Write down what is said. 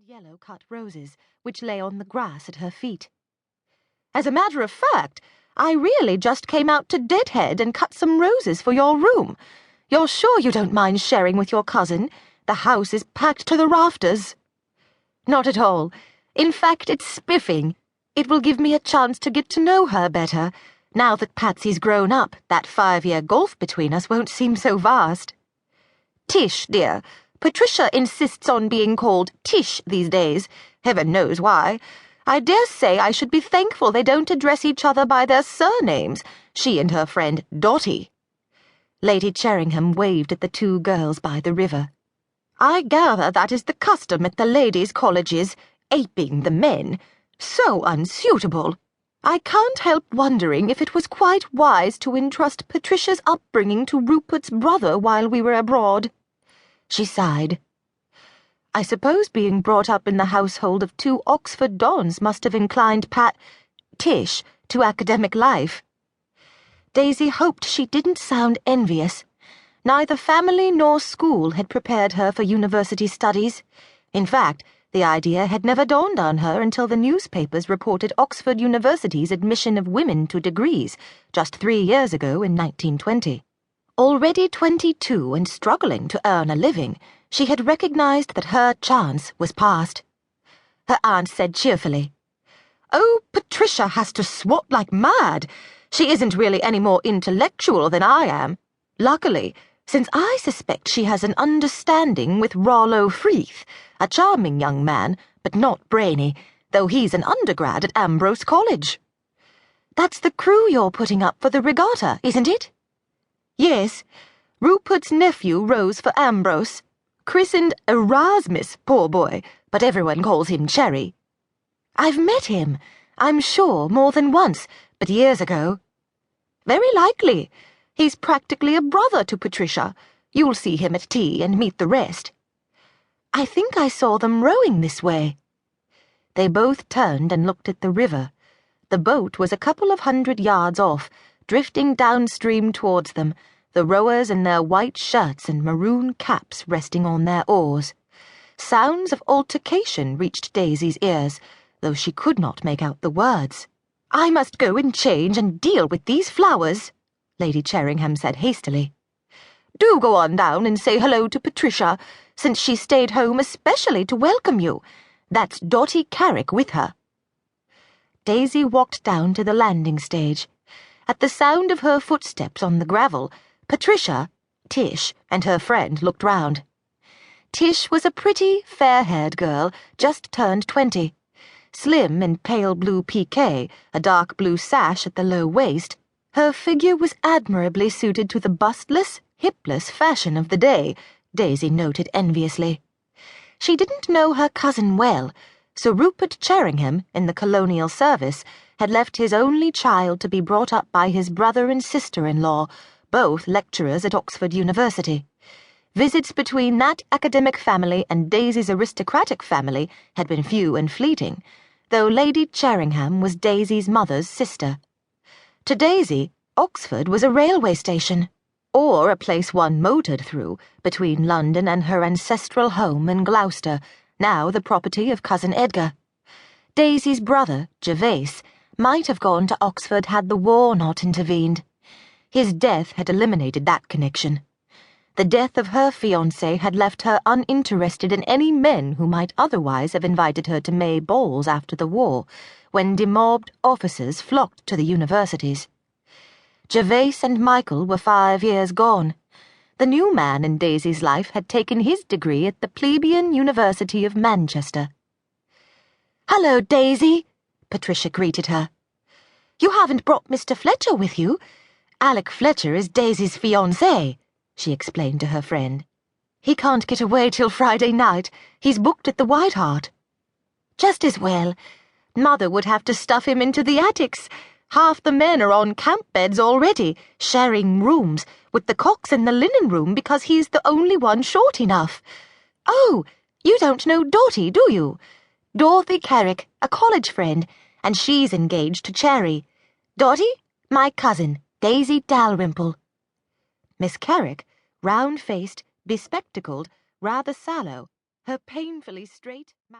yellow cut roses, which lay on the grass at her feet. "As a matter of fact, I really just came out to Deadhead and cut some roses for your room. You're sure you don't mind sharing with your cousin? The house is packed to the rafters." "Not at all. In fact, it's spiffing. It will give me a chance to get to know her better. Now that Patsy's grown up, that 5-year gulf between us won't seem so vast." "Tish, dear. Patricia insists on being called Tish these days. Heaven knows why. I dare say I should be thankful they don't address each other by their surnames, she and her friend Dotty." Lady Cheringham waved at the two girls by the river. "I gather that is the custom at the ladies' colleges, aping the men. So unsuitable. I can't help wondering if it was quite wise to entrust Patricia's upbringing to Rupert's brother while we were abroad." She sighed. "I suppose being brought up in the household of 2 Oxford dons must have inclined Tish to academic life." Daisy hoped she didn't sound envious. Neither family nor school had prepared her for university studies. In fact, the idea had never dawned on her until the newspapers reported Oxford University's admission of women to degrees just 3 years ago in 1920. Already 22 and struggling to earn a living, she had recognized that her chance was past. Her aunt said cheerfully, "Oh, Patricia has to swat like mad. She isn't really any more intellectual than I am. Luckily, since I suspect she has an understanding with Rollo Freeth, a charming young man, but not brainy, though he's an undergrad at Ambrose College." "That's the crew you're putting up for the regatta, isn't it?" "Yes. Rupert's nephew rows for Ambrose. Christened Erasmus, poor boy, but everyone calls him Cherry." "I've met him, I'm sure, more than once, but years ago." "Very likely. He's practically a brother to Patricia. You'll see him at tea and meet the rest." "I think I saw them rowing this way." They both turned and looked at the river. The boat was a couple of 100 yards off, drifting downstream towards them, the rowers in their white shirts and maroon caps resting on their oars. Sounds of altercation reached Daisy's ears, though she could not make out the words. "I must go and change and deal with these flowers," Lady Cheringham said hastily. "Do go on down and say hello to Patricia, since she stayed home especially to welcome you. That's Dotty Carrick with her." Daisy walked down to the landing stage. At the sound of her footsteps on the gravel, Patricia, Tish, and her friend looked round. Tish was a pretty, fair-haired girl, just turned 20. Slim in pale blue piqué, a dark blue sash at the low waist, her figure was admirably suited to the bustless, hipless fashion of the day, Daisy noted enviously. She didn't know her cousin well, so Rupert Cheringham, in the colonial service, had left his only child to be brought up by his brother and sister-in-law, both lecturers at Oxford University. Visits between that academic family and Daisy's aristocratic family had been few and fleeting, though Lady Cheringham was Daisy's mother's sister. To Daisy, Oxford was a railway station, or a place one motored through, between London and her ancestral home in Gloucester, now the property of Cousin Edgar. Daisy's brother, Gervase, might have gone to Oxford had the war not intervened. His death had eliminated that connection. The death of her fiancé had left her uninterested in any men who might otherwise have invited her to May balls after the war, when demobbed officers flocked to the universities. Gervase and Michael were 5 years gone. The new man in Daisy's life had taken his degree at the plebeian University of Manchester. "Hello, Daisy," Patricia greeted her. "You haven't brought Mr. Fletcher with you? Alec Fletcher is Daisy's fiancé," she explained to her friend. "He can't get away till Friday night. He's booked at the White Hart." "Just as well. Mother would have to stuff him into the attics. Half the men are on camp beds already, sharing rooms, with the cox in the linen room because he's the only one short enough. Oh, you don't know Dotty, do you? Dorothy Carrick, a college friend, and she's engaged to Cherry. Dotty, my cousin, Daisy Dalrymple." Miss Carrick, round-faced, bespectacled, rather sallow, her painfully straight